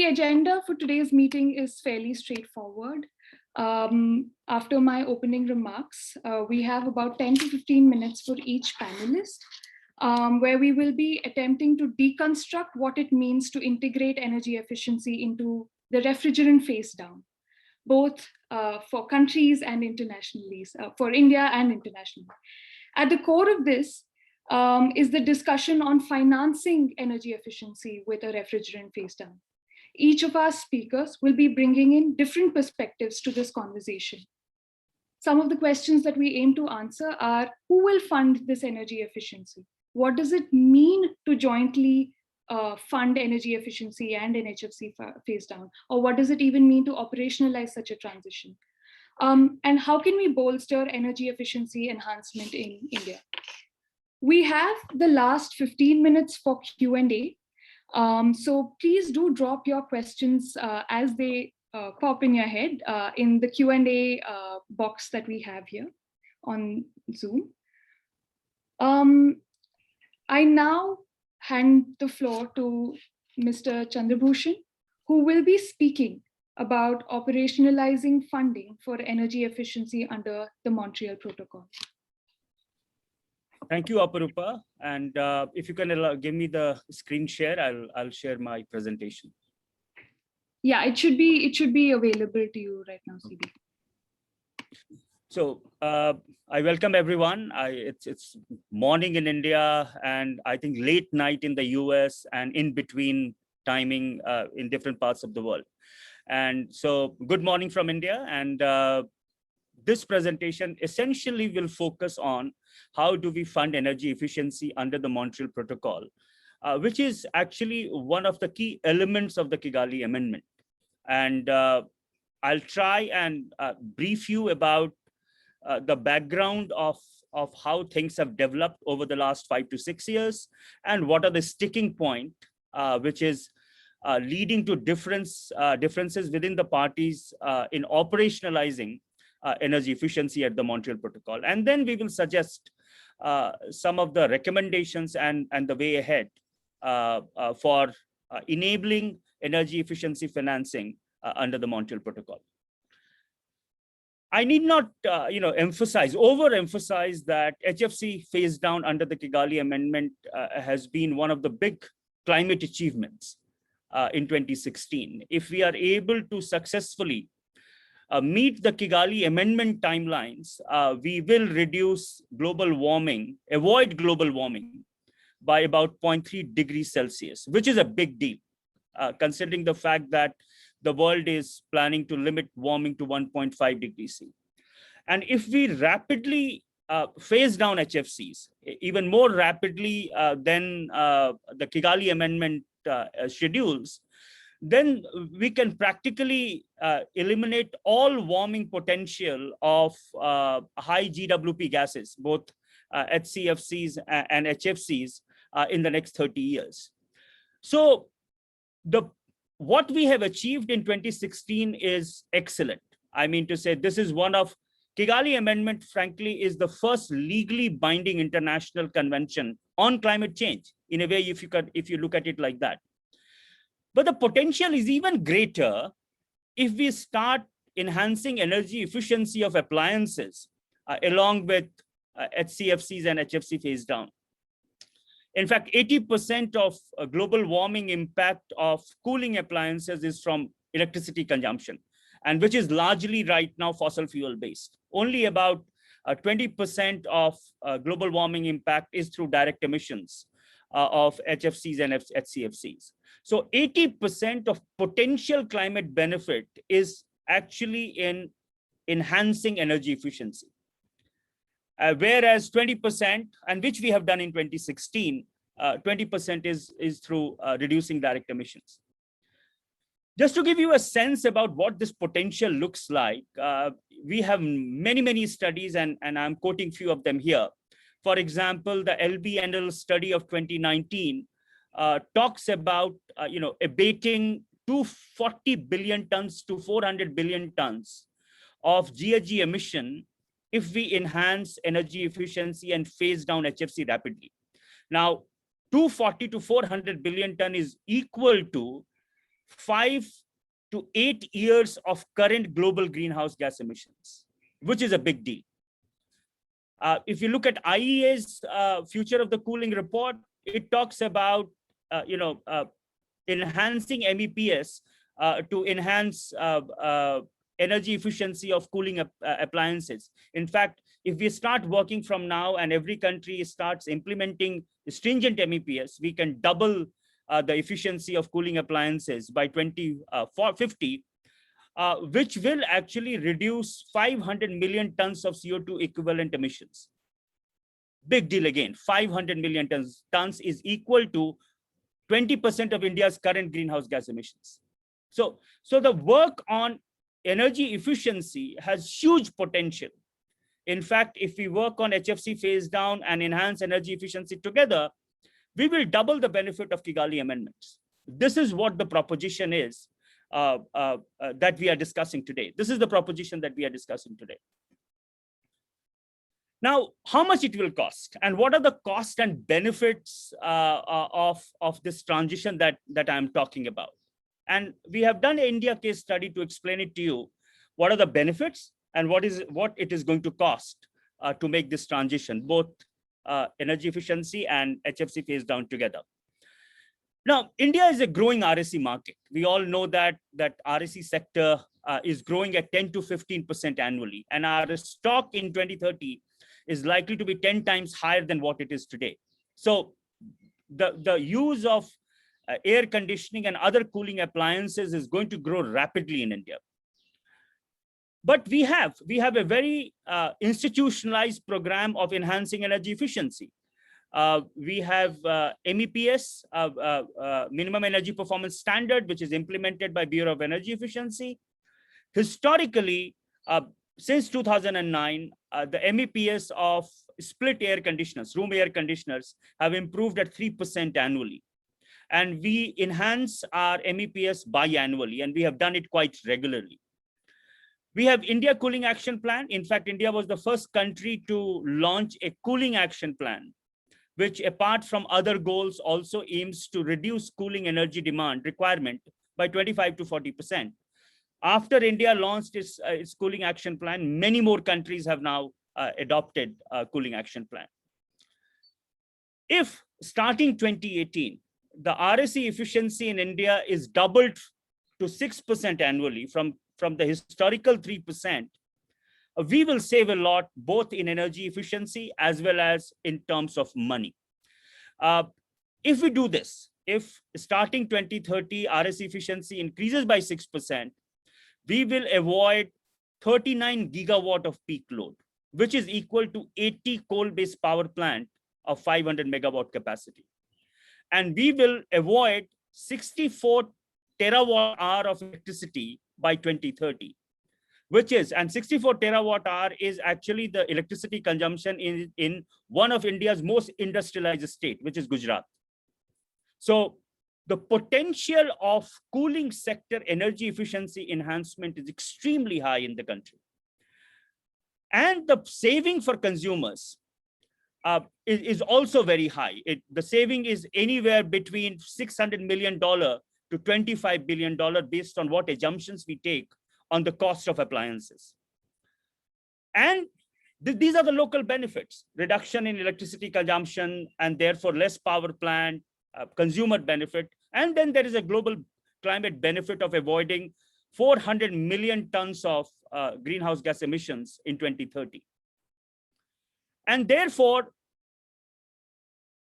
The agenda for today's meeting is fairly straightforward. After my opening remarks, we have about 10 to 15 minutes for each panelist, where we will be attempting to deconstruct what it means to integrate energy efficiency into the refrigerant phase down, both for countries and internationally, for India and internationally. At the core of this is the discussion on financing energy efficiency with a refrigerant phase down. Each of our speakers will be bringing in different perspectives to this conversation. Some of the questions that we aim to answer are: who will fund this energy efficiency? What does it mean to jointly fund energy efficiency and an HFC phase down? Or what does it even mean to operationalize such a transition? And how can we bolster energy efficiency enhancement in India? We have the last 15 minutes for Q&A. So please do drop your questions as they pop in your head in the Q&A box that we have here on Zoom. I now hand the floor to Mr. Chandrabhushan, who will be speaking about operationalizing funding for energy efficiency under the Montreal Protocol. Thank you, Aparupa. And if you can give me the screen share, I'll share my presentation. Yeah, it should be available to you right now, CB. So I welcome everyone. It's morning in India, and I think late night in the US, and in between timing in different parts of the world. And so good morning from India. And this presentation essentially will focus on how do we fund energy efficiency under the Montreal Protocol, which is actually one of the key elements of the Kigali Amendment. And I'll try and brief you about the background of how things have developed over the last 5 to 6 years, and what are the sticking point, which is leading to differences within the parties in operationalizing energy efficiency at the Montreal Protocol. And then we will suggest some of the recommendations and the way ahead for enabling energy efficiency financing under the Montreal Protocol. I need not overemphasize that HFC phase down under the Kigali Amendment has been one of the big climate achievements in 2016. If we are able to successfully meet the Kigali Amendment timelines, we will reduce global warming, avoid global warming by about 0.3 degrees Celsius, which is a big deal, considering the fact that the world is planning to limit warming to 1.5 degrees C. And if we rapidly phase down HFCs, even more rapidly than the Kigali Amendment schedules, then we can practically eliminate all warming potential of high GWP gases, both HCFCs and HFCs in the next 30 years. So what we have achieved in 2016 is excellent. I mean to say, this is one of Kigali Amendment, frankly, is the first legally binding international convention on climate change, in a way, if you look at it like that. But the potential is even greater if we start enhancing energy efficiency of appliances along with HCFCs and HFC phase down. In fact, 80% of global warming impact of cooling appliances is from electricity consumption, and which is largely right now fossil fuel based. Only about 20% of global warming impact is through direct emissions of HFCs and HCFCs. So 80% of potential climate benefit is actually in enhancing energy efficiency. Whereas 20%, and which we have done in 2016, 20% is through reducing direct emissions. Just to give you a sense about what this potential looks like, we have many studies, and I'm quoting few of them here. For example, the LBNL study of 2019 talks about abating 240 billion tons to 400 billion tons of GHG emission if we enhance energy efficiency and phase down HFC rapidly. Now, 240 to 400 billion ton is equal to 5 to 8 years of current global greenhouse gas emissions, which is a big deal. If you look at IEA's Future of the Cooling report, it talks about enhancing MEPS to enhance energy efficiency of cooling appliances. In fact, if we start working from now and every country starts implementing stringent MEPS, we can double the efficiency of cooling appliances by 2050, which will actually reduce 500 million tons of CO2 equivalent emissions. Big deal again, 500 million tons is equal to 20% of India's current greenhouse gas emissions. So the work on energy efficiency has huge potential. In fact, if we work on HFC phase down and enhance energy efficiency together, we will double the benefit of Kigali amendments. This is what the proposition is that we are discussing today. This is the proposition that we are discussing today. Now, how much it will cost and what are the costs and benefits of this transition that I'm talking about? And we have done an India case study to explain it to you. What are the benefits and what it is going to cost to make this transition, both energy efficiency and HFC phase down together. Now, India is a growing RSE market. We all know that RSE sector is growing at 10 to 15% annually, and our stock in 2030 is likely to be 10 times higher than what it is today. So the use of air conditioning and other cooling appliances is going to grow rapidly in India. But we have a very institutionalized program of enhancing energy efficiency. We have MEPS, Minimum Energy Performance Standard, which is implemented by Bureau of Energy Efficiency. Historically, since 2009, the MEPS of split air conditioners, room air conditioners, have improved at 3% annually. And we enhance our MEPS biannually, and we have done it quite regularly. We have India Cooling Action Plan. In fact, India was the first country to launch a cooling action plan, which apart from other goals also aims to reduce cooling energy demand requirement by 25 to 40%. After India launched its cooling action plan, many more countries have now adopted a cooling action plan. If starting 2018, the RSE efficiency in India is doubled to 6% annually from the historical 3%, we will save a lot, both in energy efficiency as well as in terms of money. If we do this, if starting 2030 RSE efficiency increases by 6%, we will avoid 39 gigawatt of peak load, which is equal to 80 coal-based power plant of 500 megawatt capacity. And we will avoid 64 terawatt hour of electricity by 2030, which is, and 64 terawatt hour is actually the electricity consumption in one of India's most industrialized state, which is Gujarat. So the potential of cooling sector energy efficiency enhancement is extremely high in the country. And the saving for consumers is also very high. The saving is anywhere between $600 million to $25 billion based on what assumptions we take on the cost of appliances. And these are the local benefits: reduction in electricity consumption and therefore less power plant, consumer benefit. And then there is a global climate benefit of avoiding 400 million tons of greenhouse gas emissions in 2030. And therefore,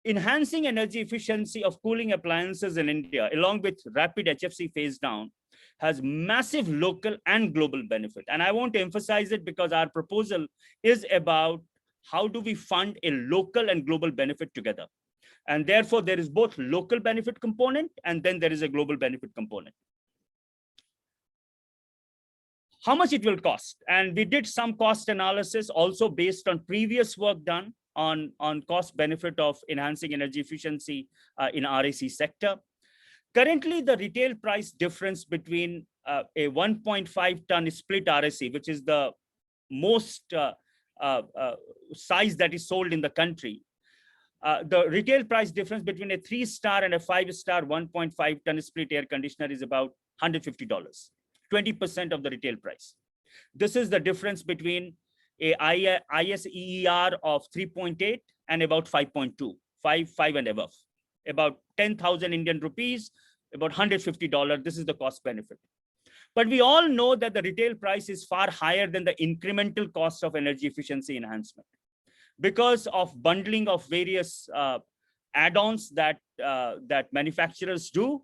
enhancing energy efficiency of cooling appliances in India, along with rapid HFC phase down, has massive local and global benefit. And I want to emphasize it because our proposal is about how do we fund a local and global benefit together. And therefore, there is both local benefit component and then there is a global benefit component. How much it will cost? And we did some cost analysis also based on previous work done on cost benefit of enhancing energy efficiency in RAC sector. Currently, the retail price difference between a 1.5 ton split RAC, which is the most size that is sold in the country, The retail price difference between a 3-star and a 5-star 1.5 ton split air conditioner is about $150, 20% of the retail price. This is the difference between a ISEER of 3.8 and about 5.2, 5 and above, about 10,000 Indian rupees, about $150. This is the cost benefit. But we all know that the retail price is far higher than the incremental cost of energy efficiency enhancement because of bundling of various add-ons that manufacturers do.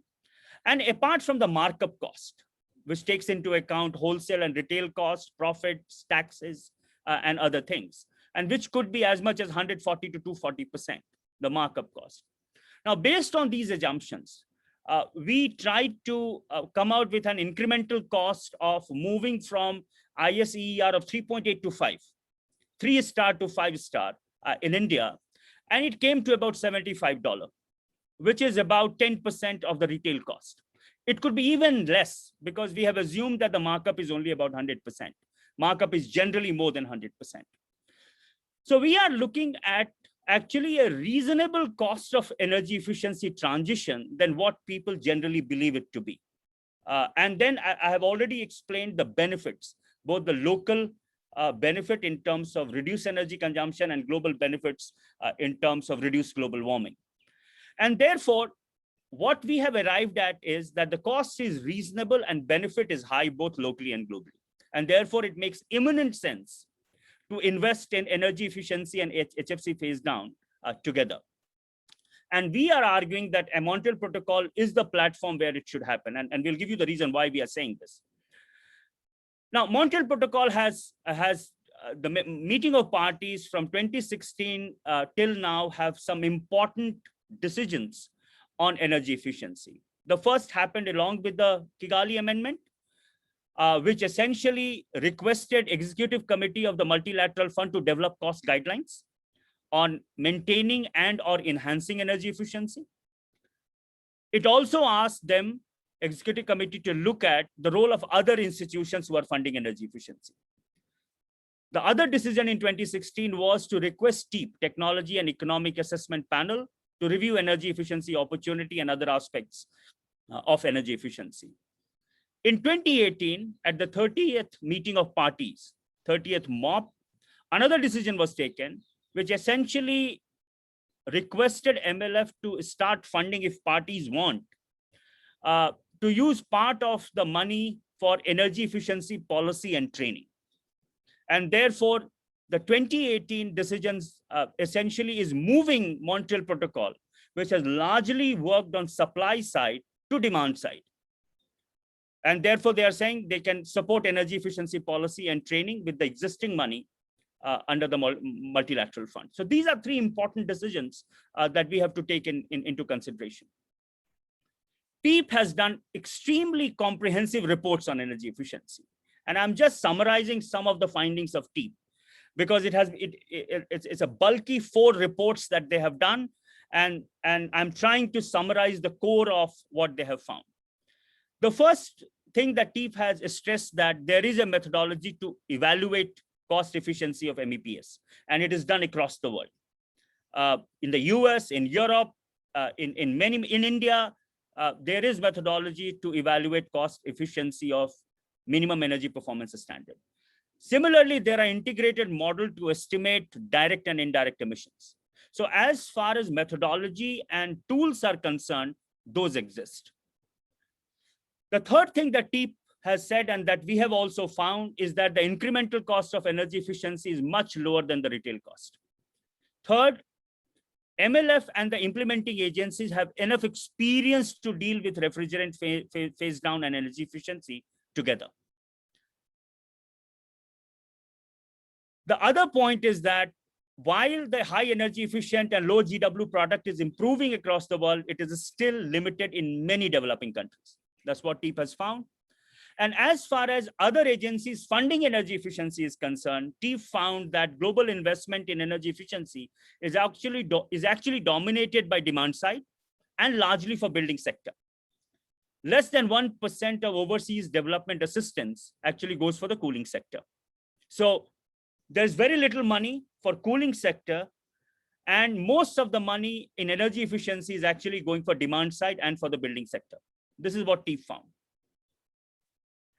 And apart from the markup cost, which takes into account wholesale and retail costs, profits, taxes, and other things, and which could be as much as 140 to 240%, the markup cost. Now, based on these assumptions, we tried to come out with an incremental cost of moving from ISEER of 3.8 to 5, 3-star to 5-star in India, and it came to about $75, which is about 10% of the retail cost. It could be even less because we have assumed that the markup is only about 100%. Markup is generally more than 100%. So we are looking at actually a reasonable cost of energy efficiency transition than what people generally believe it to be. And then I have already explained the benefits, both the local benefit in terms of reduced energy consumption and global benefits in terms of reduced global warming. And therefore, what we have arrived at is that the cost is reasonable and benefit is high, both locally and globally. And therefore, it makes imminent sense to invest in energy efficiency and HFC phase down together. And we are arguing that a Montreal Protocol is the platform where it should happen. And we'll give you the reason why we are saying this. Now, Montreal Protocol has the meeting of parties from 2016 till now have some important decisions on energy efficiency. The first happened along with the Kigali Amendment, which essentially requested Executive Committee of the Multilateral Fund to develop cost guidelines on maintaining and or enhancing energy efficiency. It also asked them, Executive Committee, to look at the role of other institutions who are funding energy efficiency. The other decision in 2016 was to request TEAP, Technology and Economic Assessment Panel, to review energy efficiency opportunity and other aspects of energy efficiency. In 2018, at the 30th meeting of parties, 30th MOP, another decision was taken, which essentially requested MLF to start funding, if parties want, to use part of the money for energy efficiency policy and training. And therefore, the 2018 decisions essentially is moving Montreal Protocol, which has largely worked on supply side to demand side. And therefore, they are saying they can support energy efficiency policy and training with the existing money under the multilateral fund. So these are three important decisions that we have to take into consideration. TEAP has done extremely comprehensive reports on energy efficiency. And I'm just summarizing some of the findings of TEAP because it's a bulky 4 reports that they have done. And I'm trying to summarize the core of what they have found. The first thing that TEAP has stressed that there is a methodology to evaluate cost efficiency of MEPS, and it is done across the world. In the US, in Europe, in India, there is methodology to evaluate cost efficiency of minimum energy performance standard. Similarly, there are integrated models to estimate direct and indirect emissions. So as far as methodology and tools are concerned, those exist. The third thing that TEAP has said, and that we have also found, is that the incremental cost of energy efficiency is much lower than the retail cost. Third, MLF and the implementing agencies have enough experience to deal with refrigerant phase down and energy efficiency together. The other point is that while the high energy efficient and low GW product is improving across the world, it is still limited in many developing countries. That's what TEAP has found. And as far as other agencies funding energy efficiency is concerned, TEAP found that global investment in energy efficiency is actually dominated by demand side and largely for building sector. Less than 1% of overseas development assistance actually goes for the cooling sector. So there's very little money for cooling sector, And most of the money in energy efficiency is actually going for demand side and for the building sector. This is what TEAP found.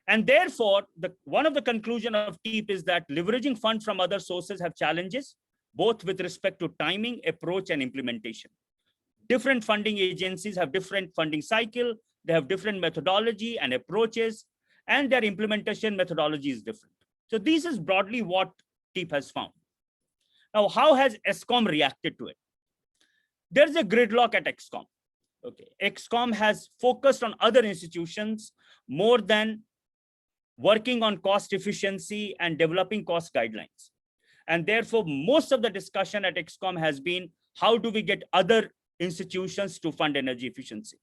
And therefore, one of the conclusions of TEAP is that leveraging funds from other sources have challenges, both with respect to timing, approach, and implementation. Different funding agencies have different funding cycle, they have different methodology and approaches, and their implementation methodology is different. So this is broadly what TEAP has found. Now, how has Excom reacted to it? There's a gridlock at Excom. Okay, Excom has focused on other institutions more than working on cost efficiency and developing cost guidelines. And therefore, most of the discussion at Excom has been, how do we get other institutions to fund energy efficiency?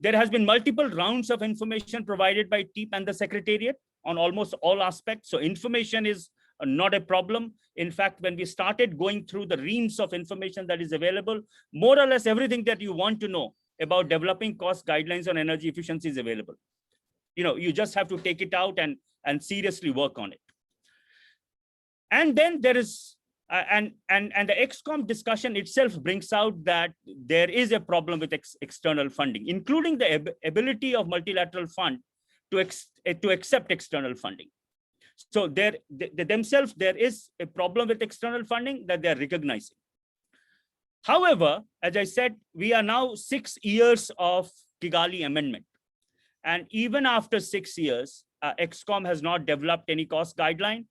There has been multiple rounds of information provided by TEAP and the Secretariat on almost all aspects. So information is not a problem. In fact, when we started going through the reams of information that is available, more or less everything that you want to know about developing cost guidelines on energy efficiency is available. You just have to take it out and seriously work on it. And then there is, and the Excom discussion itself brings out that there is a problem with external funding, including the ability of multilateral fund to accept external funding. So there is a problem with external funding that they're recognizing. However, as I said, we are now 6 years of Kigali Amendment. And even after 6 years, Excom has not developed any cost guideline.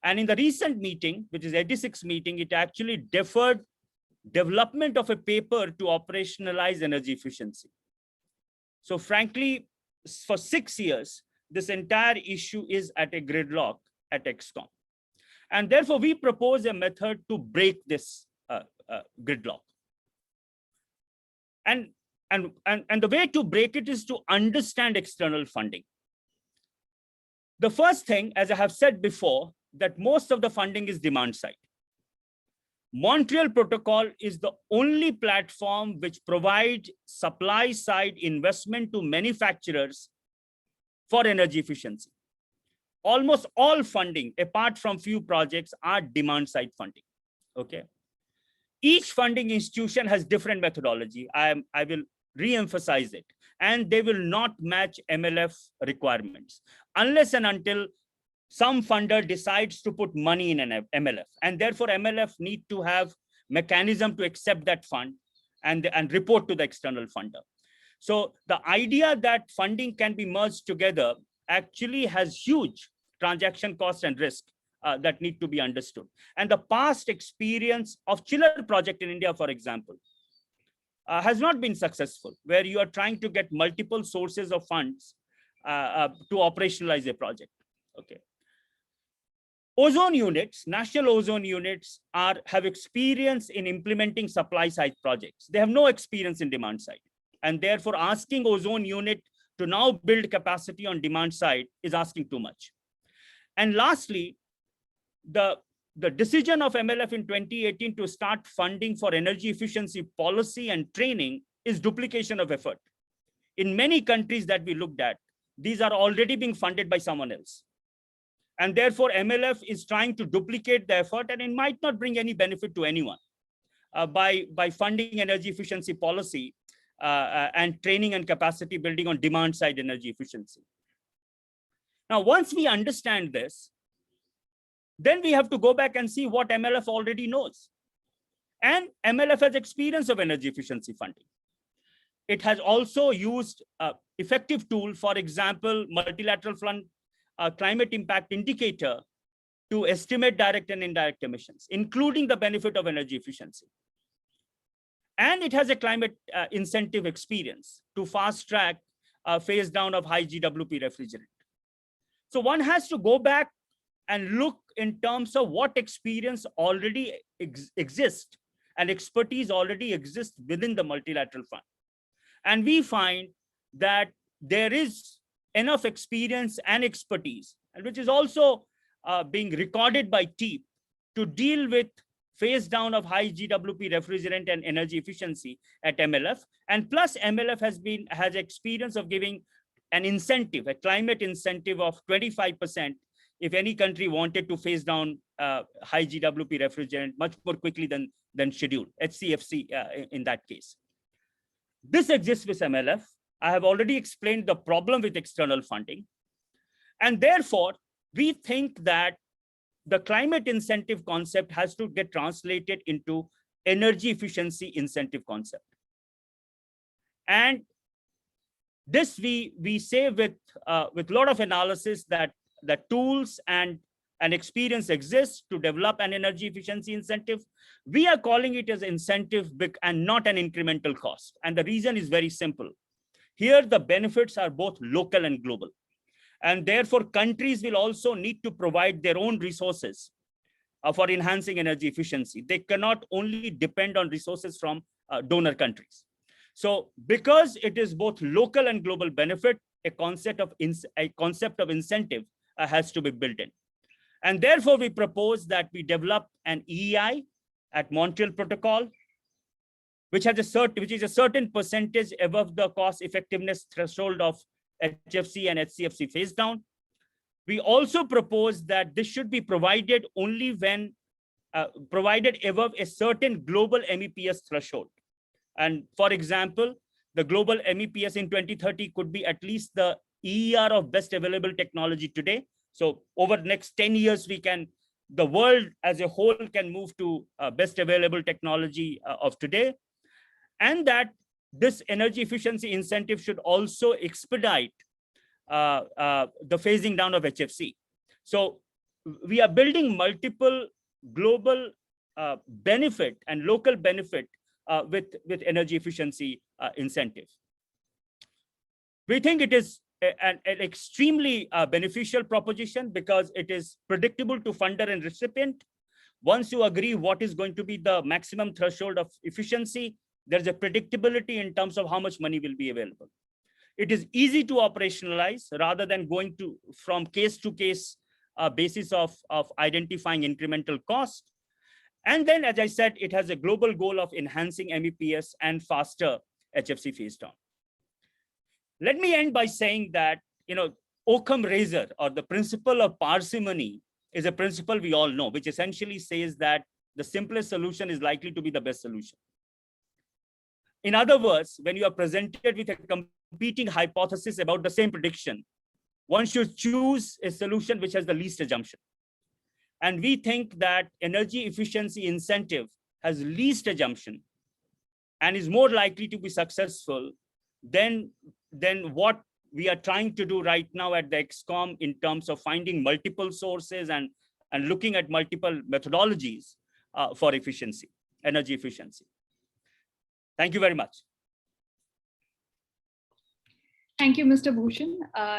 And in the recent meeting, which is 86th meeting, it actually deferred development of a paper to operationalize energy efficiency. So frankly, for 6 years, this entire issue is at a gridlock at Excom. And therefore, we propose a method to break this gridlock. And the way to break it is to understand external funding. The first thing, as I have said before, that most of the funding is demand side. Montreal Protocol is the only platform which provides supply side investment to manufacturers for energy efficiency. Almost all funding, apart from few projects, are demand side funding. Okay. Each funding institution has different methodology. I will re-emphasize it. And they will not match MLF requirements unless and until some funder decides to put money in an MLF. And therefore, MLF need to have mechanism to accept that fund and report to the external funder. So the idea that funding can be merged together actually has huge transaction costs and risk that need to be understood. And the past experience of chiller project in India, for example, has not been successful, where you are trying to get multiple sources of funds to operationalize a project. Okay. Ozone units, national ozone units have experience in implementing supply side projects. They have no experience in demand side. And therefore, asking ozone unit to now build capacity on demand side is asking too much. And lastly, the decision of MLF in 2018 to start funding for energy efficiency policy and training is duplication of effort. In many countries that we looked at, these are already being funded by someone else. And therefore, MLF is trying to duplicate the effort, and it might not bring any benefit to anyone by funding energy efficiency policy and training and capacity building on demand side energy efficiency. Now, once we understand this, then we have to go back and see what MLF already knows. And MLF has experience of energy efficiency funding. It has also used effective tool, for example, multilateral fund climate impact indicator to estimate direct and indirect emissions, including the benefit of energy efficiency. And it has a climate incentive experience to fast track phase down of high GWP refrigerant. So one has to go back and look in terms of what experience already exists and expertise already exists within the multilateral fund. And we find that there is enough experience and expertise, and which is also being recorded by TEAP to deal with phase down of high GWP refrigerant and energy efficiency at MLF. And plus MLF has experience of giving an incentive, a climate incentive of 25% if any country wanted to phase down high GWP refrigerant much more quickly than scheduled, HCFC in that case. This exists with MLF. I have already explained the problem with external funding. And therefore, we think that the climate incentive concept has to get translated into energy efficiency incentive concept. And this we say with a lot of analysis that the tools and experience exists to develop an energy efficiency incentive. We are calling it as incentive and not an incremental cost. And the reason is very simple. Here, the benefits are both local and global. And therefore, countries will also need to provide their own resources for enhancing energy efficiency. They cannot only depend on resources from donor countries. So because it is both local and global benefit, a concept of incentive has to be built in. And therefore, we propose that we develop an EEI at Montreal Protocol, which is a certain percentage above the cost effectiveness threshold of HFC and HCFC phase down. We also propose that this should be provided only when provided above a certain global MEPS threshold. And for example, the global MEPS in 2030 could be at least the EER of best available technology today. So over the next 10 years, the world as a whole can move to best available technology of today. And that this energy efficiency incentive should also expedite the phasing down of HFC. So we are building multiple global benefit and local benefit with energy efficiency incentive. We think it is an extremely beneficial proposition because it is predictable to funder and recipient. Once you agree what is going to be the maximum threshold of efficiency, there's a predictability in terms of how much money will be available. It is easy to operationalize rather than going from case to case basis of identifying incremental cost. And then, as I said, it has a global goal of enhancing MEPS and faster HFC phase down. Let me end by saying that, Occam razor, or the principle of parsimony, is a principle we all know, which essentially says that the simplest solution is likely to be the best solution. In other words, when you are presented with a competing hypothesis about the same prediction, one should choose a solution which has the least assumption. And we think that energy efficiency incentive has least assumption and is more likely to be successful than what we are trying to do right now at the Excom in terms of finding multiple sources and looking at multiple methodologies for efficiency, energy efficiency. Thank you very much. Thank you, Mr. Bhushan.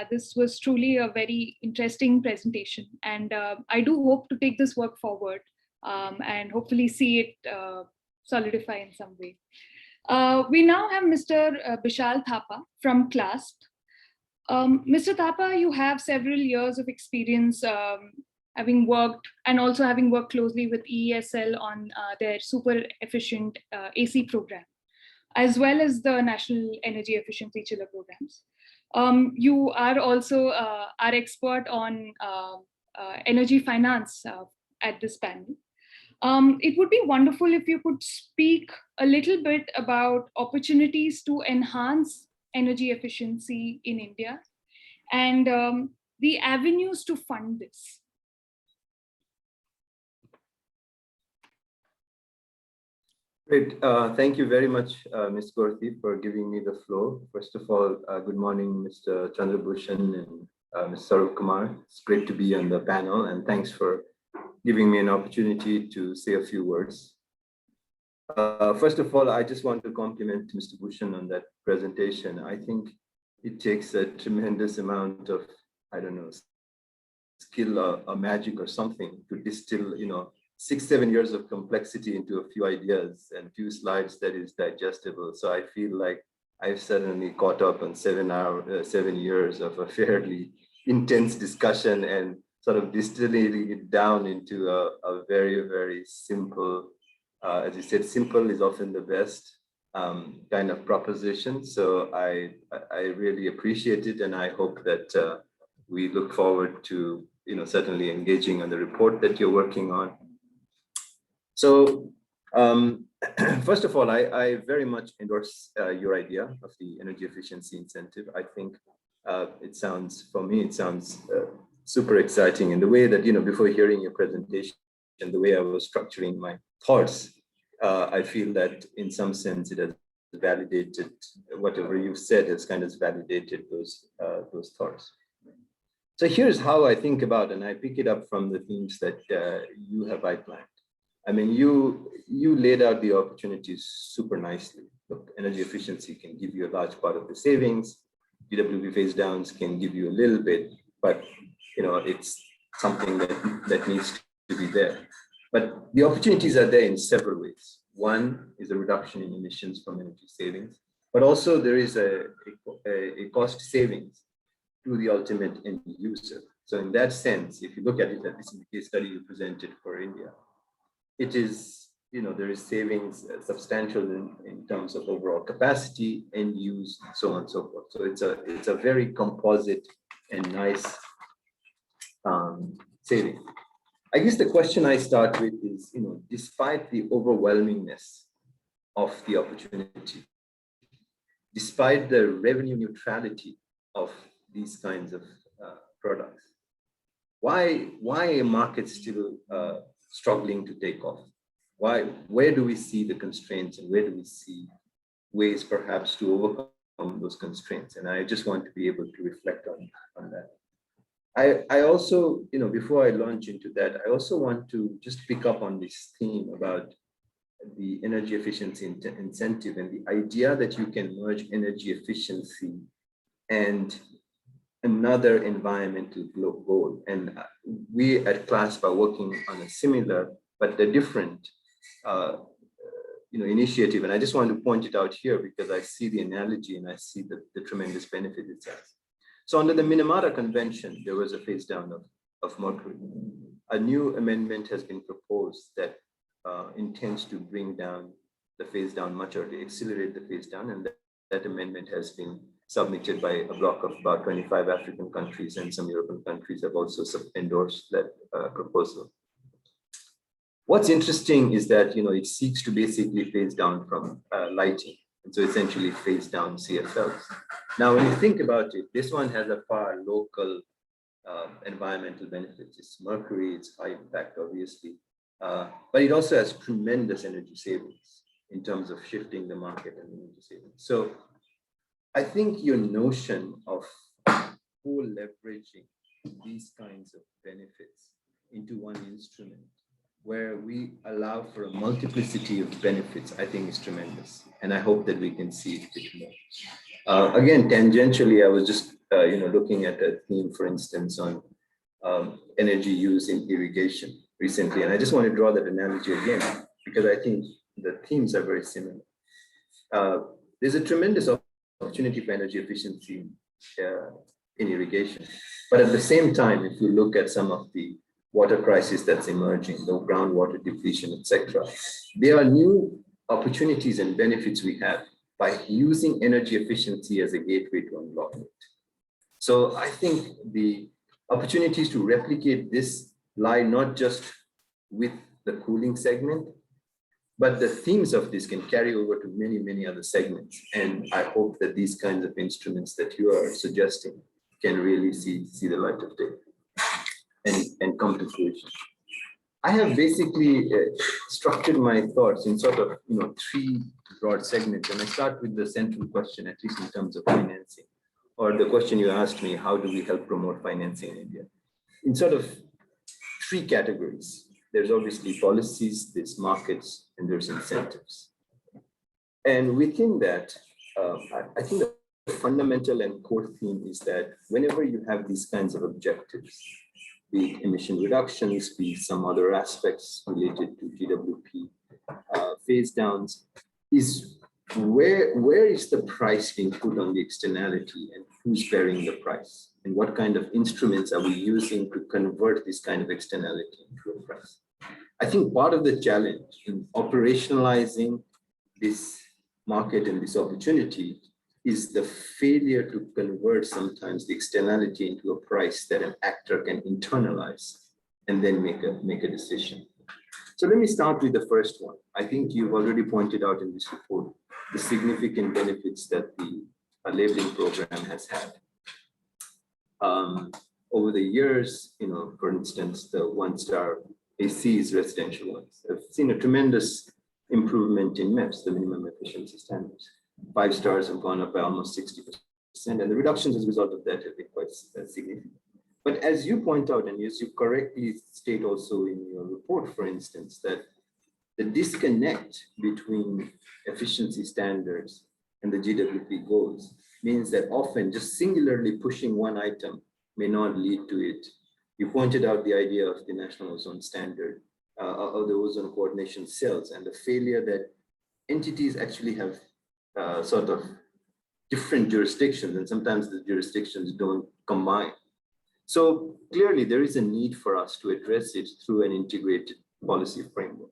This was truly a very interesting presentation. And I do hope to take this work forward and hopefully see it solidify in some way. We now have Mr. Bishal Thapa from CLASP. Mr. Thapa, you have several years of experience having worked closely with EESL on their super efficient AC program, as well as the National Energy Efficiency Chiller programs. You are also our expert on energy finance at this panel. It would be wonderful if you could speak a little bit about opportunities to enhance energy efficiency in India and the avenues to fund this. Great. Thank you very much, Ms. Gorthi, for giving me the floor. First of all, good morning, Mr. Chandrabhushan and Ms. Sarup Kumar. It's great to be on the panel, and thanks for giving me an opportunity to say a few words. First of all, I just want to compliment Mr. Bhushan on that presentation. I think it takes a tremendous amount of, I don't know, skill or magic or something to distill, 6-7 years of complexity into a few ideas and few slides that is digestible. So I feel like I've suddenly caught up on 7 years of a fairly intense discussion and sort of distilling it down into a very, very simple, as you said, simple is often the best kind of proposition. So I really appreciate it, and I hope that we look forward to certainly engaging on the report that you're working on. So first of all, I very much endorse your idea of the energy efficiency incentive. I think for me, it sounds super exciting in the way that, before hearing your presentation and the way I was structuring my thoughts, I feel that in some sense it has validated whatever you've said, has kind of validated those thoughts. So here's how I think about, and I pick it up from the themes that you have outlined. I mean, you laid out the opportunities super nicely. Look, energy efficiency can give you a large part of the savings. GWP phase downs can give you a little bit, but it's something that needs to be there. But the opportunities are there in several ways. One is a reduction in emissions from energy savings, but also there is a cost savings to the ultimate end user. So in that sense, if you look at it, at least in the case study you presented for India, it is, there is savings substantial in terms of overall capacity, end use, so on and so forth. So it's a very composite and nice saving. I guess the question I start with is, despite the overwhelmingness of the opportunity, despite the revenue neutrality of these kinds of products, why a market still struggling to take off? Where do we see the constraints, and where do we see ways perhaps to overcome those constraints? And I just want to be able to reflect on that. I also, before I launch into that, I also want to just pick up on this theme about the energy efficiency incentive and the idea that you can merge energy efficiency and another environmental goal. And we at CLASP are working on a similar, but a different initiative. And I just want to point it out here because I see the analogy and I see the tremendous benefit it has. So under the Minamata Convention, there was a phase down of mercury. A new amendment has been proposed that intends to bring down the phase down much earlier, accelerate the phase down, and that amendment has been submitted by a block of about 25 African countries, and some European countries have also endorsed that proposal. What's interesting is that it seeks to basically phase down from lighting, and so essentially phase down CFLs. Now, when you think about it, this one has a far local environmental benefits. It's mercury, it's high impact, obviously, but it also has tremendous energy savings in terms of shifting the market and energy savings. So I think your notion of co-leveraging these kinds of benefits into one instrument where we allow for a multiplicity of benefits, I think is tremendous. And I hope that we can see it a bit more. Again, tangentially, I was just looking at a theme, for instance, on energy use in irrigation recently. And I just want to draw that analogy again, because I think the themes are very similar. There's a tremendous opportunity for energy efficiency in irrigation. But at the same time, if you look at some of the water crisis that's emerging, the groundwater depletion, etc., there are new opportunities and benefits we have by using energy efficiency as a gateway to unlock it. So I think the opportunities to replicate this lie not just with the cooling segment, but the themes of this can carry over to many, many other segments. And I hope that these kinds of instruments that you are suggesting can really see the light of day and come to fruition. I have basically structured my thoughts in sort of three broad segments, and I start with the central question, at least in terms of financing, or the question you asked me: how do we help promote financing in India? In sort of three categories. There's obviously policies, there's markets, and there's incentives. And within that, I think the fundamental and core theme is that whenever you have these kinds of objectives, be it emission reductions, be it some other aspects related to GWP phase downs, is where is the price being put on the externality, and who's bearing the price? And what kind of instruments are we using to convert this kind of externality into a price? I think part of the challenge in operationalizing this market and this opportunity is the failure to convert sometimes the externality into a price that an actor can internalize and then make a decision. So let me start with the first one. I think you've already pointed out in this report the significant benefits that the labeling program has had. Over the years, for instance, the one-star ACs, residential ones, have seen a tremendous improvement in MEPS, the minimum efficiency standards. 5 stars have gone up by almost 60%, and the reductions as a result of that have been quite significant. But as you point out, and as you correctly state also in your report, for instance, that the disconnect between efficiency standards and the GWP goals means that often just singularly pushing one item may not lead to it. You pointed out the idea of the National Ozone Standard, or the ozone coordination cells, and the failure that entities actually have sort of different jurisdictions, and sometimes the jurisdictions don't combine. So clearly there is a need for us to address it through an integrated policy framework.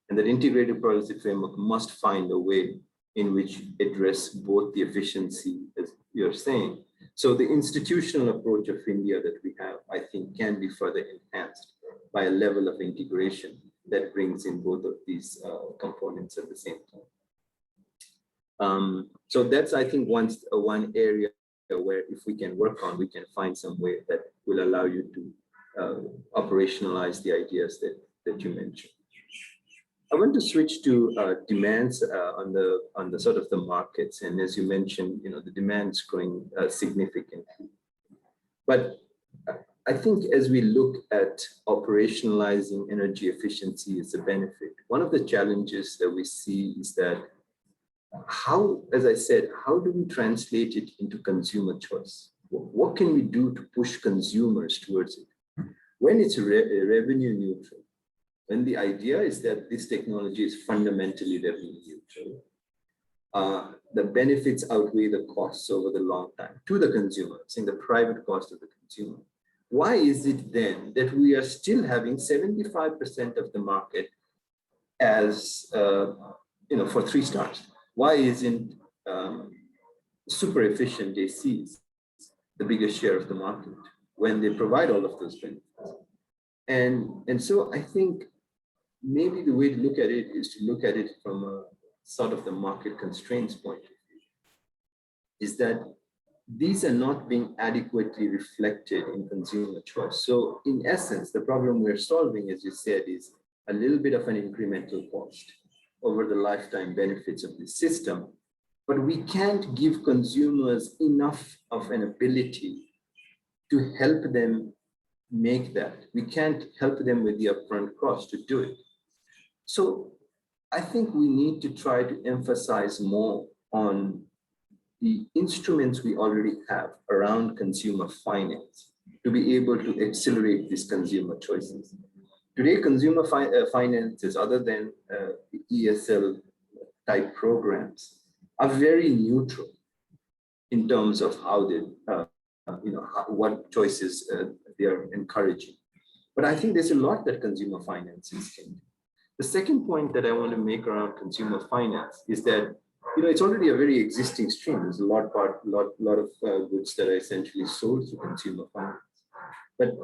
And that integrated policy framework must find a way in which address both the efficiency, as you're saying. So the institutional approach of India that we have, I think, can be further enhanced by a level of integration that brings in both of these components at the same time. So that's, I think, one area where if we can work on, we can find some way that will allow you to operationalize the ideas that you mentioned. I want to switch to demands on the sort of the markets, and as you mentioned, the demand's growing significantly. But I think as we look at operationalizing energy efficiency as a benefit, one of the challenges that we see is that as I said, how do we translate it into consumer choice? What can we do to push consumers towards it? When it's revenue neutral, when the idea is that this technology is fundamentally revenue neutral, the benefits outweigh the costs over the long time to the consumer, saying the private cost of the consumer. Why is it then that we are still having 75% of the market as, for 3 stars? Why isn't super efficient ACs the biggest share of the market when they provide all of those benefits? And so I think maybe the way to look at it is to look at it from a sort of the market constraints point of view, is that these are not being adequately reflected in consumer choice. So in essence, the problem we're solving, as you said, is a little bit of an incremental cost over the lifetime benefits of the system, but we can't give consumers enough of an ability to help them make that. We can't help them with the upfront cost to do it. So I think we need to try to emphasize more on the instruments we already have around consumer finance to be able to accelerate these consumer choices. Today, consumer finances, other than ESL type programs, are very neutral in terms of how they, what choices they are encouraging. But I think there's a lot that consumer finances can do. The second point that I want to make around consumer finance is that it's already a very existing stream. There's a lot of goods that are essentially sold to consumer finance. But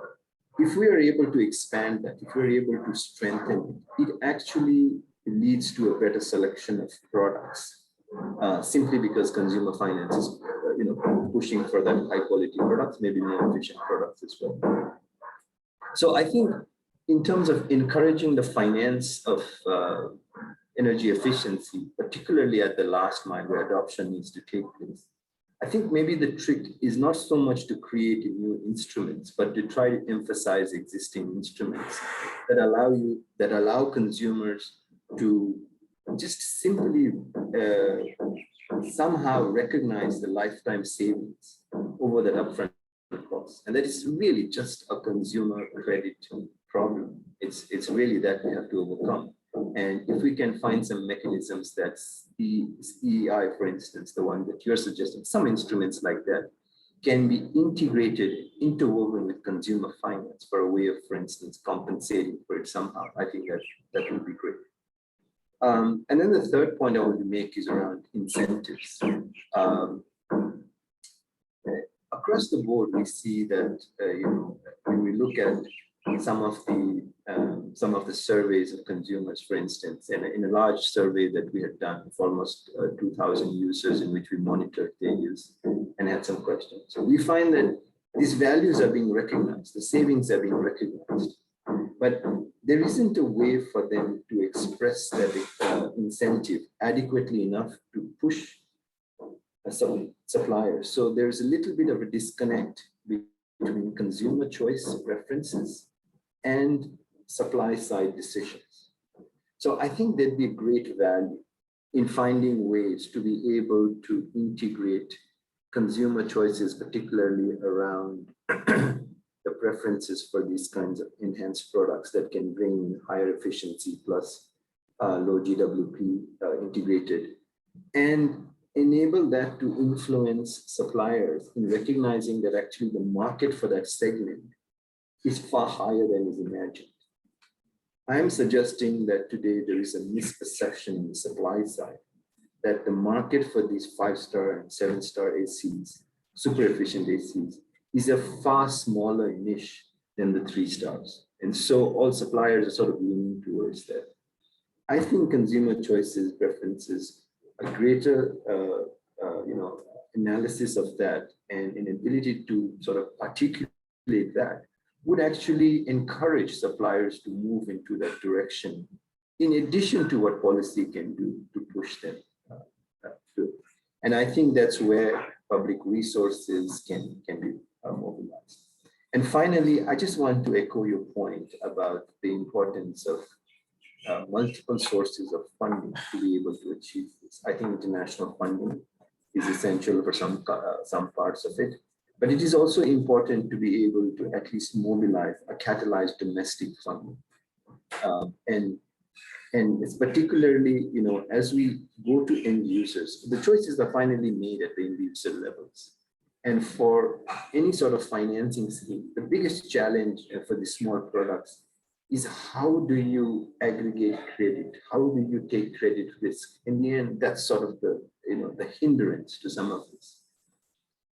if we are able to expand that, if we're able to strengthen it, it actually leads to a better selection of products, simply because consumer finance is, pushing for that high quality products, maybe more efficient products as well. So I think in terms of encouraging the finance of energy efficiency, particularly at the last mile where adoption needs to take place, I think maybe the trick is not so much to create new instruments, but to try to emphasize existing instruments that allow consumers to just simply somehow recognize the lifetime savings over that upfront cost. And that is really just a consumer credit problem. It's really that we have to overcome. And if we can find some mechanisms that the EEI, for instance, the one that you're suggesting, some instruments like that can be integrated, interwoven with consumer finance for a way of, for instance, compensating for it somehow, I think that would be great. And then the third point I want to make is around incentives. Across the board, we see that when we look at some of the surveys of consumers, for instance, in a large survey that we had done for almost 2,000 users, in which we monitored their use and had some questions. So we find that these values are being recognized, the savings are being recognized, but there isn't a way for them to express that incentive adequately enough to push some suppliers. So there's a little bit of a disconnect between consumer choice preferences and supply side decisions. So I think there'd be a great value in finding ways to be able to integrate consumer choices, particularly around the preferences for these kinds of enhanced products that can bring higher efficiency plus low GWP integrated, and enable that to influence suppliers in recognizing that actually the market for that segment is far higher than is imagined. I am suggesting that today there is a misperception in the supply side that the market for these 5-star and 7-star ACs, super efficient ACs, is a far smaller niche than the 3 stars. And so all suppliers are sort of leaning towards that. I think consumer choices, preferences, a greater analysis of that and an ability to sort of articulate that would actually encourage suppliers to move into that direction, in addition to what policy can do to push them through. And I think that's where public resources can be mobilized. And finally, I just want to echo your point about the importance of multiple sources of funding to be able to achieve this. I think international funding is essential for some parts of it, but it is also important to be able to at least mobilize a catalyzed domestic funding. And it's particularly, as we go to end users, the choices are finally made at the end user levels. And for any sort of financing scheme, the biggest challenge for the small products is how do you aggregate credit? How do you take credit risk? In the end, that's sort of the hindrance to some of this.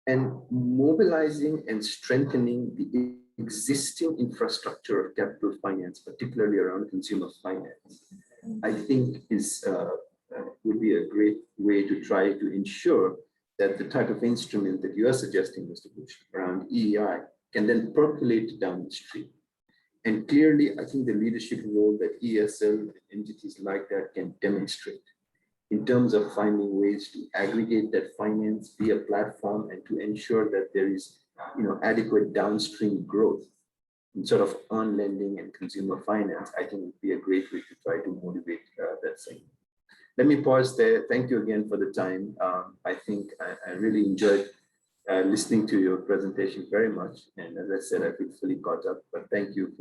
And mobilizing and strengthening the existing infrastructure of capital finance, particularly around consumer finance, I think would be a great way to try to ensure that the type of instrument that you are suggesting, Mr. Bush, around EEI can then percolate downstream. And clearly, I think the leadership role that ESL and entities like that can demonstrate in terms of finding ways to aggregate that finance, be a platform, and to ensure that there is adequate downstream growth in sort of on lending and consumer finance, I think would be a great way to try to motivate that segment. Let me pause there. Thank you again for the time. I think I really enjoyed listening to your presentation very much. And as I said, I feel fully caught up, but thank you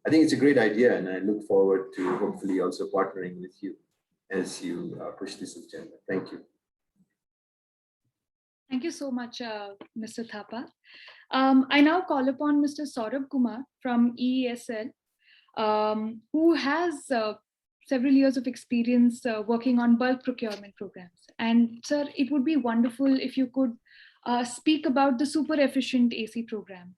I think it's a great idea, and I look forward to hopefully also partnering with you as you push this agenda. Thank you. Thank you so much, Mr. Thapa. I now call upon Mr. Saurabh Kumar from EESL, who has several years of experience working on bulk procurement programs. And sir, it would be wonderful if you could speak about the super efficient AC program,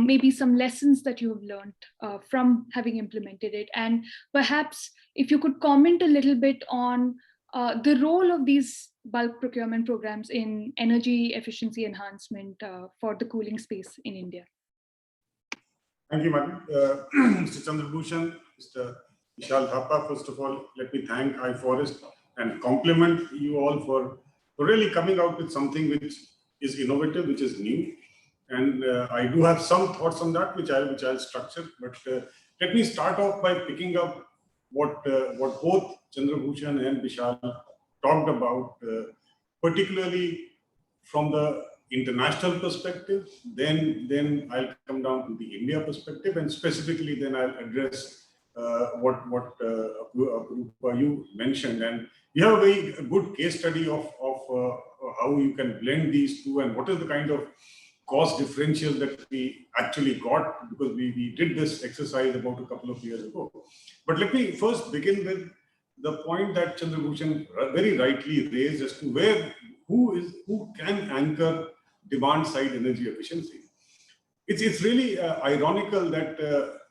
maybe some lessons that you have learned from having implemented it. And perhaps if you could comment a little bit on the role of these bulk procurement programs in energy efficiency enhancement for the cooling space in India. Thank you, Madam. Mr. Chandrabhushan, Mr. Vishal Thapa, first of all, let me thank iFOREST and compliment you all for really coming out with something which is innovative, which is new. And I do have some thoughts on that, which I'll structure. But let me start off by picking up what both Chandrabhushan and Vishal talked about, particularly from the international perspective. Then I'll come down to the India perspective, and specifically then I'll address what you mentioned. And we have a very good case study of how you can blend these two and what is the kind of cost differential that we actually got, because we did this exercise about a couple of years ago. But let me first begin with the point that Chandrabhushan very rightly raised as to who can anchor demand side energy efficiency. It's really ironical that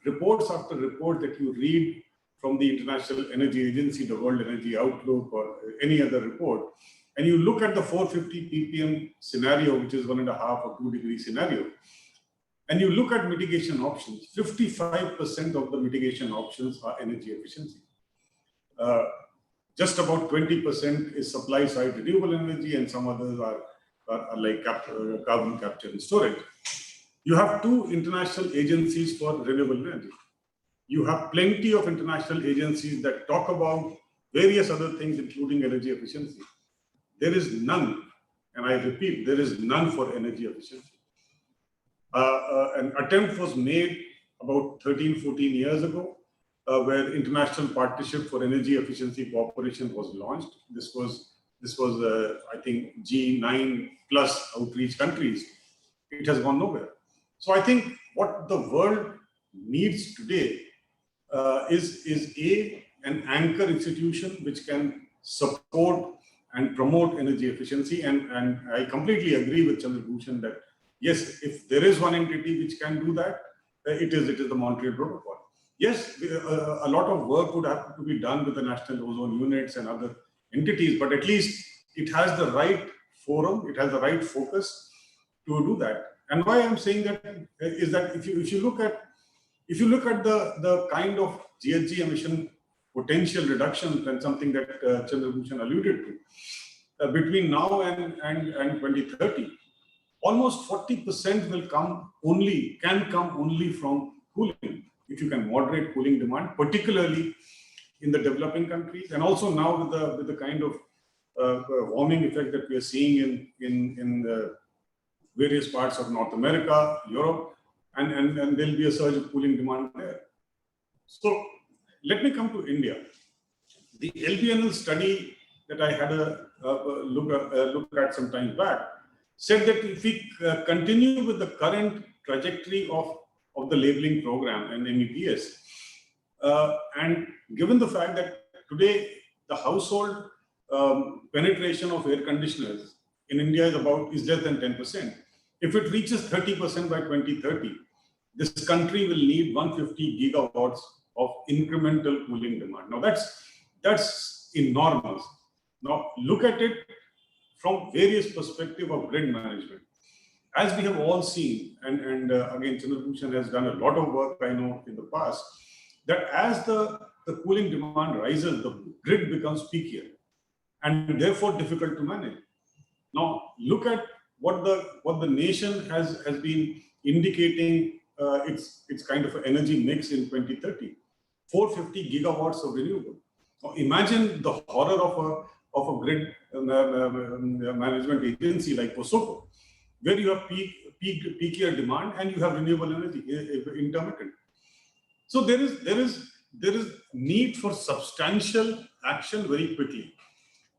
reports after report that you read from the International Energy Agency, the World Energy Outlook, or any other report, and you look at the 450 ppm scenario, which is 1.5 or 2 degree scenario, and you look at mitigation options, 55% of the mitigation options are energy efficiency. Just about 20% is supply side renewable energy, and some others are like carbon capture and storage. You have 2 international agencies for renewable energy. You have plenty of international agencies that talk about various other things, including energy efficiency. There is none, and I repeat, there is none for energy efficiency. An attempt was made about 13, 14 years ago, where International Partnership for Energy Efficiency Cooperation was launched. This was I think, G9 plus outreach countries. It has gone nowhere. So I think what the world needs today is an anchor institution which can support and promote energy efficiency. And I completely agree with Chandrabhushan that yes, if there is one entity which can do that, it is the Montreal Protocol. Yes, a lot of work would have to be done with the national ozone units and other entities, but at least it has the right forum, it has the right focus to do that. And why I'm saying that is that if you look at the kind of GHG emission potential reduction, and something that Chandrabhushan alluded to, between now and 2030, almost 40% can come only from cooling. If you can moderate cooling demand, particularly in the developing countries, and also now with the kind of warming effect that we are seeing in the various parts of North America, Europe, and there'll be a surge of cooling demand there. So let me come to India. The LBNL study that I had a look at some time back said that if we continue with the current trajectory of the labeling program and MEPS, and given the fact that today the household penetration of air conditioners in India is less than 10%. If it reaches 30% by 2030, this country will need 150 gigawatts of incremental cooling demand. Now that's enormous. Now look at it from various perspectives of grid management. As we have all seen, and again, Chandrabhushan has done a lot of work, I know, in the past, that as the cooling demand rises, the grid becomes peakier and therefore difficult to manage. Now, look at what the nation has been indicating its kind of energy mix in 2030, 450 gigawatts of renewable. Now, imagine the horror of a grid management agency like POSOCO, where you have peakier demand and you have renewable energy intermittent. So there is need for substantial action very quickly.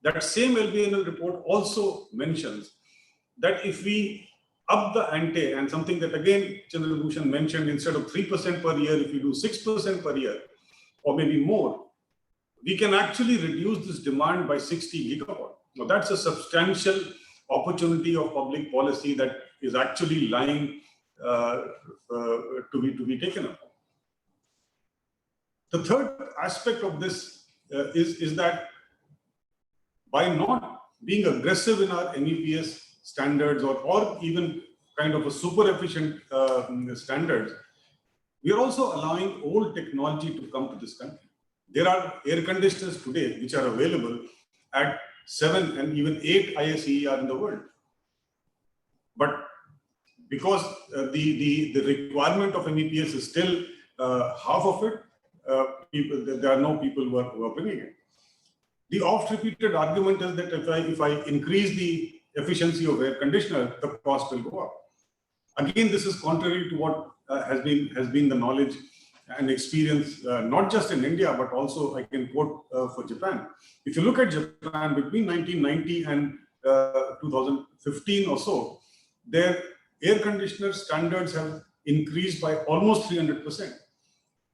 That same LBNL report also mentions that if we up the ante, and something that again Chandrabhushan mentioned, instead of 3% per year, if we do 6% per year or maybe more, we can actually reduce this demand by 60 gigawatts. Now that's a substantial opportunity of public policy that is actually lying to be taken up. The third aspect of this is that by not being aggressive in our MEPS standards or even kind of a super efficient standards, we are also allowing old technology to come to this country. There are air conditioners today which are available at 7 and even 8 ISER in the world. But because the requirement of MEPS is still half of it, there are no people who are bringing it. The oft-repeated argument is that if I increase the efficiency of air conditioner, the cost will go up. Again, this is contrary to what has been the knowledge and experience, not just in India, but also I can quote for Japan. If you look at Japan between 1990 and 2015 or so, their air conditioner standards have increased by almost 300%.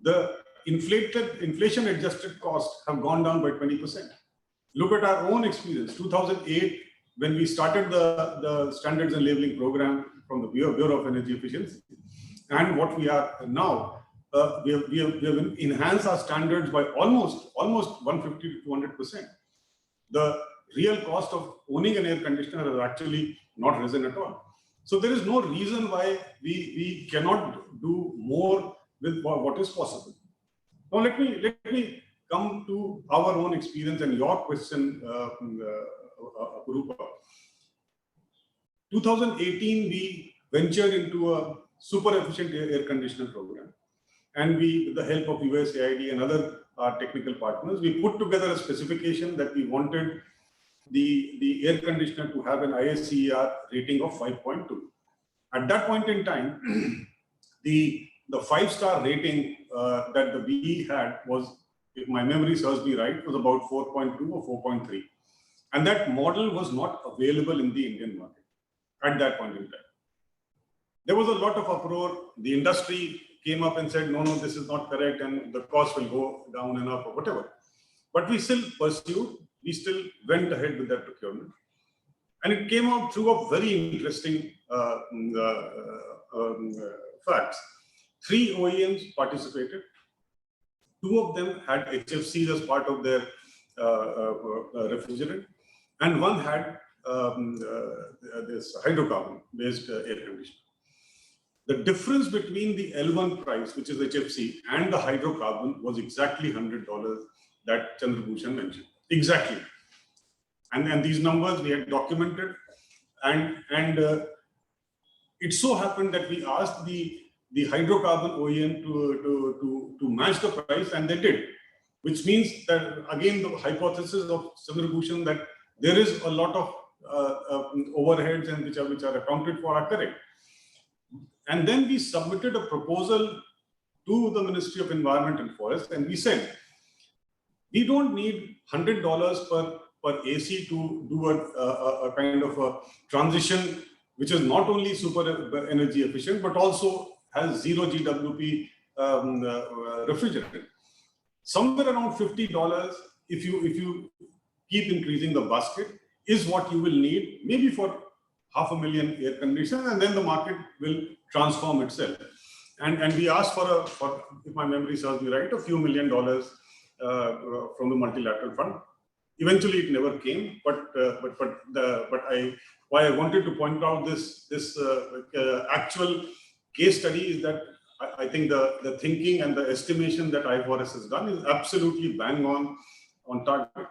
The inflation-adjusted costs have gone down by 20%. Look at our own experience. 2008, when we started the standards and labeling program from the Bureau of Energy Efficiency, and what we are now, we have enhanced our standards by almost 150 to 200%. The real cost of owning an air conditioner has actually not risen at all. So there is no reason why we cannot do more with what is possible. Now let me come to our own experience and your question, Apurupa. 2018, we ventured into a super efficient air conditioner program. And we, with the help of USAID and other technical partners, we put together a specification that we wanted the air conditioner to have an ISCER rating of 5.2. At that point in time, the 5-star rating that the BE had was, if my memory serves me right, was about 4.2 or 4.3. And that model was not available in the Indian market at that point in time. There was a lot of uproar. The industry came up and said, no, this is not correct, and the cost will go down and up or whatever. But we still pursued, we still went ahead with that procurement. And it came out through a very interesting facts. 3 OEMs participated. 2 of them had HFCs as part of their refrigerant, and 1 had this hydrocarbon-based air conditioner. The difference between the L1 price, which is HFC, and the hydrocarbon was exactly $100 that Chandrabhushan mentioned. Exactly. And these numbers we had documented. And it so happened that we asked the hydrocarbon OEM to match the price, and they did. Which means that, again, the hypothesis of Chandrabhushan that there is a lot of overheads and which are accounted for are correct. And then we submitted a proposal to the Ministry of Environment and Forest, and we said, we don't need $100 per AC to do a kind of a transition which is not only super energy efficient, but also has 0 GWP refrigerant. Somewhere around $50, if you keep increasing the basket, is what you will need, maybe for 500,000 air conditioners, and then the market will transform itself. And we asked for, if my memory serves me right, a few $1 million from the multilateral fund. Eventually, it never came. Why I wanted to point out this actual case study is that I think the thinking and the estimation that iFOREST has done is absolutely bang on target.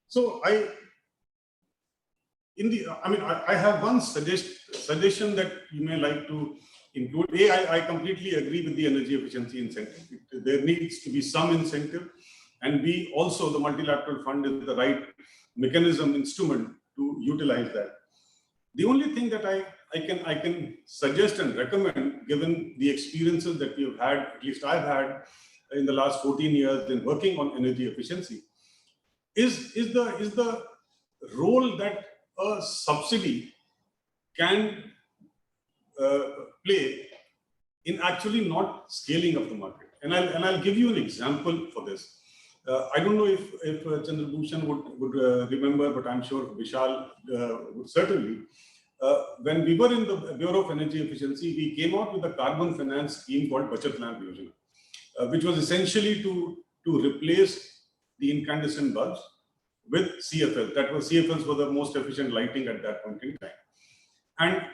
So I have one suggestion that you may like to include. I completely agree with the energy efficiency incentive. There needs to be some incentive, and we also, the multilateral fund is the right mechanism, instrument to utilize that. The only thing that I can suggest and recommend, given the experiences that we have had, at least I've had in the last 14 years in working on energy efficiency, is the role that a subsidy can play in actually not scaling up the market. And I'll give you an example for this. I don't know if Chandrabhushan would remember, but I'm sure Vishal would certainly. When we were in the Bureau of Energy Efficiency, we came out with a carbon finance scheme called Bachat Lamp Yojana, which was essentially to replace the incandescent bulbs with CFL. CFLs were the most efficient lighting at that point in time. And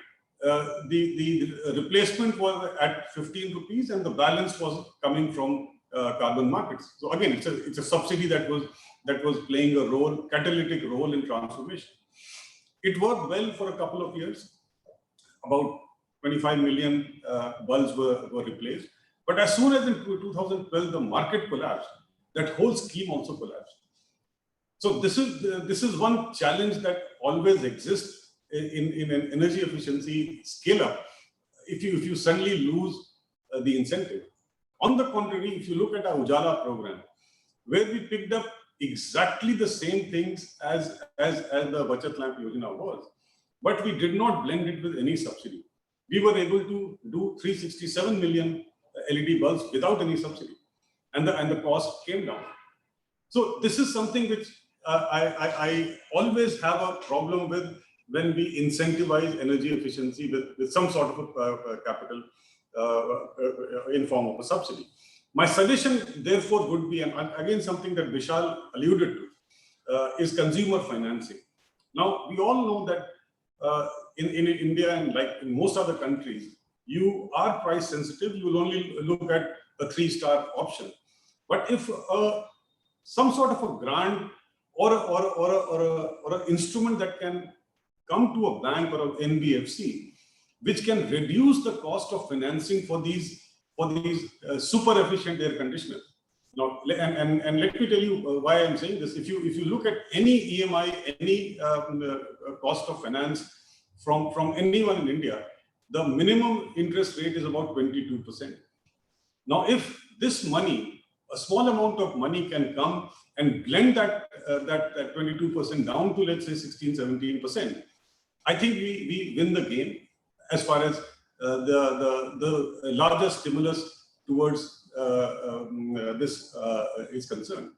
the replacement was at 15 rupees, and the balance was coming from carbon markets. So again, it's a subsidy that was playing a role, catalytic role in transformation. It worked well for a couple of years. About 25 million bulbs were replaced. But as soon as in 2012 the market collapsed, that whole scheme also collapsed. So this is one challenge that always exists in an energy efficiency scale up. If you suddenly lose the incentive. On the contrary, if you look at our Ujala program, where we picked up exactly the same things as the Bachat Lamp Yojana was, but we did not blend it with any subsidy. We were able to do 367 million LED bulbs without any subsidy. and the cost came down. So this is something which I always have a problem with when we incentivize energy efficiency with some sort of a capital in form of a subsidy. My suggestion, therefore, would be, and again something that Vishal alluded to, is consumer financing. Now, we all know that in India and like in most other countries, you are price sensitive. You will only look at a 3-star option. But if some sort of a grant or an instrument that can come to a bank or an NBFC, which can reduce the cost of financing for these super efficient air conditioners. Now, and let me tell you why I'm saying this. If you look at any EMI, any cost of finance from anyone in India, the minimum interest rate is about 22%. Now, if this money, a small amount of money can come and blend that 22% down to, let's say, 16, 17%, I think we win the game as far as the larger stimulus towards this is concerned.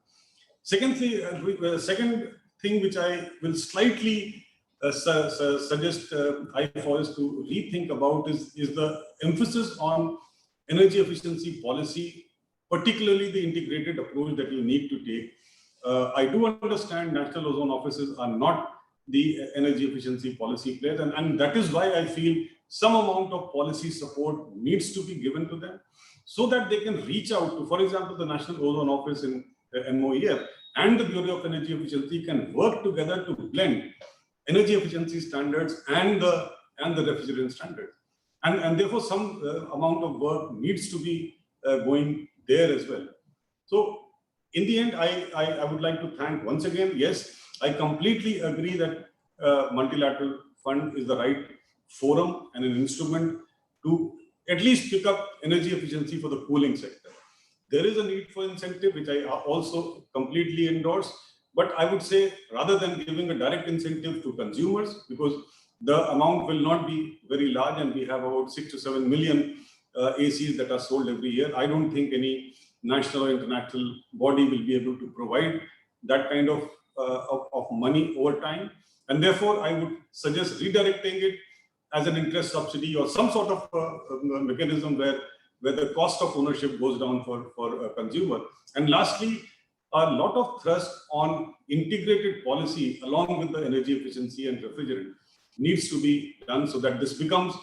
Second thing which I will slightly suggest iFOREST to rethink about is the emphasis on energy efficiency policy, particularly the integrated approach that you need to take. I do understand national ozone offices are not the energy efficiency policy players, and that is why I feel some amount of policy support needs to be given to them so that they can reach out to, for example, the National Ozone Office in MOEF and the Bureau of Energy Efficiency can work together to blend energy efficiency standards and the refrigerant standards. And therefore, some amount of work needs to be going there as well. So in the end, I would like to thank once again. Yes, I completely agree that multilateral fund is the right forum and an instrument to at least pick up energy efficiency for the cooling sector. There is a need for incentive, which I also completely endorse. But I would say, rather than giving a direct incentive to consumers, because the amount will not be very large, and we have about 6 to 7 million ACs that are sold every year, I don't think any national or international body will be able to provide that kind of money over time. And therefore, I would suggest redirecting it as an interest subsidy or some sort of mechanism where the cost of ownership goes down for a consumer. And lastly, a lot of thrust on integrated policy along with the energy efficiency and refrigerant needs to be done so that this becomes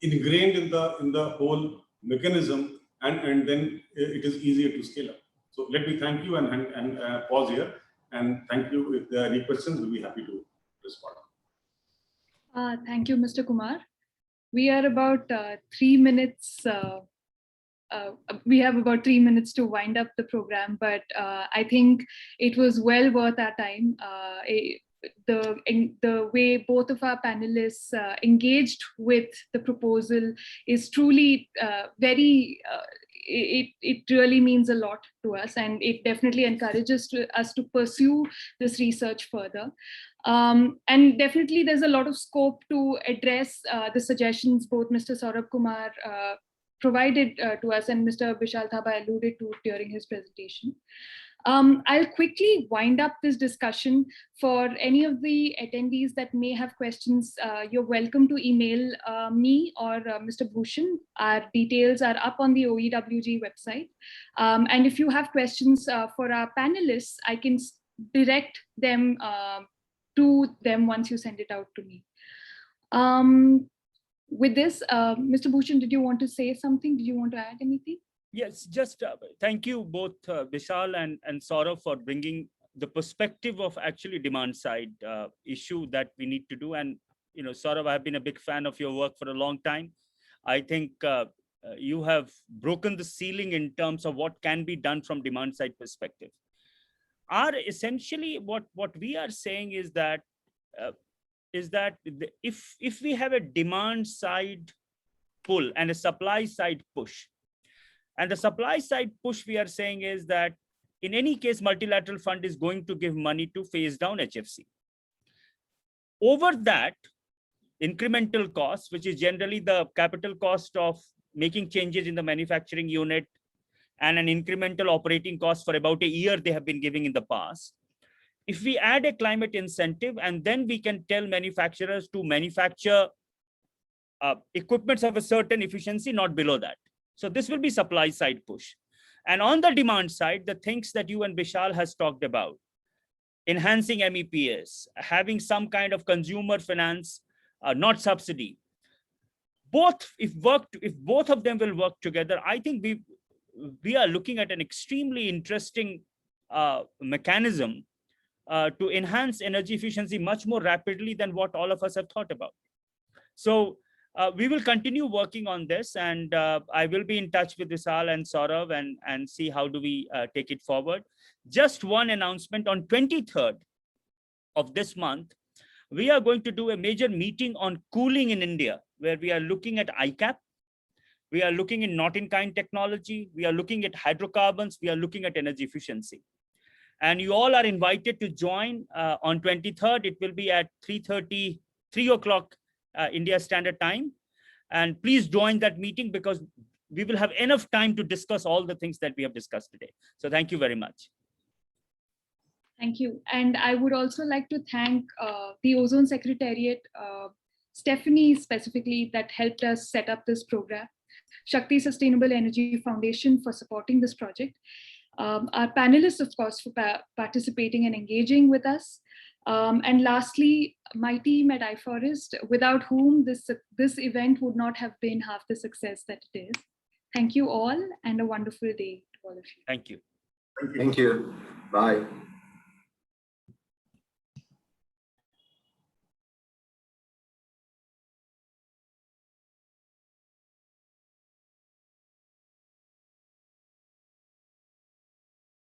ingrained in the whole mechanism, and then it is easier to scale up. So let me thank you and pause here. And thank you. If there are any questions, we'll be happy to respond. Thank you, Mr. Kumar. We are about 3 minutes. We have about 3 minutes to wind up the program, but I think it was well worth our time. The way both of our panelists engaged with the proposal is truly very, it really means a lot to us, and it definitely encourages us to pursue this research further. And definitely there's a lot of scope to address the suggestions both Mr. Saurabh Kumar provided to us and Mr. Vishal Thapa alluded to during his presentation. I'll quickly wind up this discussion. For any of the attendees that may have questions, you're welcome to email me or Mr. Bhushan. Our details are up on the OEWG website. And if you have questions for our panelists, I can direct them to them once you send it out to me. With this, Mr. Bhushan, did you want to say something? Did you want to add anything? Yes, just thank you both Vishal and Saurabh for bringing the perspective of actually demand side issue that we need to do. And you know, Saurabh, I've been a big fan of your work for a long time. I think you have broken the ceiling in terms of what can be done from demand side perspective. Essentially what we are saying is that if we have a demand side pull and a supply side push, and the supply side push we are saying is that in any case, multilateral fund is going to give money to phase down HFC. Over that incremental cost, which is generally the capital cost of making changes in the manufacturing unit, and an incremental operating cost for about a year they have been giving in the past. If we add a climate incentive, and then we can tell manufacturers to manufacture equipments of a certain efficiency, not below that. So this will be supply side push. And on the demand side, the things that you and Vishal has talked about, enhancing MEPS, having some kind of consumer finance, not subsidy. If both of them will work together, I think we are looking at an extremely interesting mechanism to enhance energy efficiency much more rapidly than what all of us have thought about. So we will continue working on this, and I will be in touch with Vishal and Saurav and see how do we take it forward. Just one announcement: on 23rd of this month, we are going to do a major meeting on cooling in India, where we are looking at ICAP, we are looking at not-in-kind technology, we are looking at hydrocarbons, we are looking at energy efficiency. And you all are invited to join on 23rd. It will be at 3 o'clock India Standard Time. And please join that meeting, because we will have enough time to discuss all the things that we have discussed today. So thank you very much. Thank you. And I would also like to thank the Ozone Secretariat, Stephanie specifically, that helped us set up this program, Shakti Sustainable Energy Foundation for supporting this project, our panelists, of course, for participating and engaging with us. And lastly, my team at iFOREST, without whom this event would not have been half the success that it is. Thank you all, and a wonderful day to all of you. Thank you. Thank you. Bye.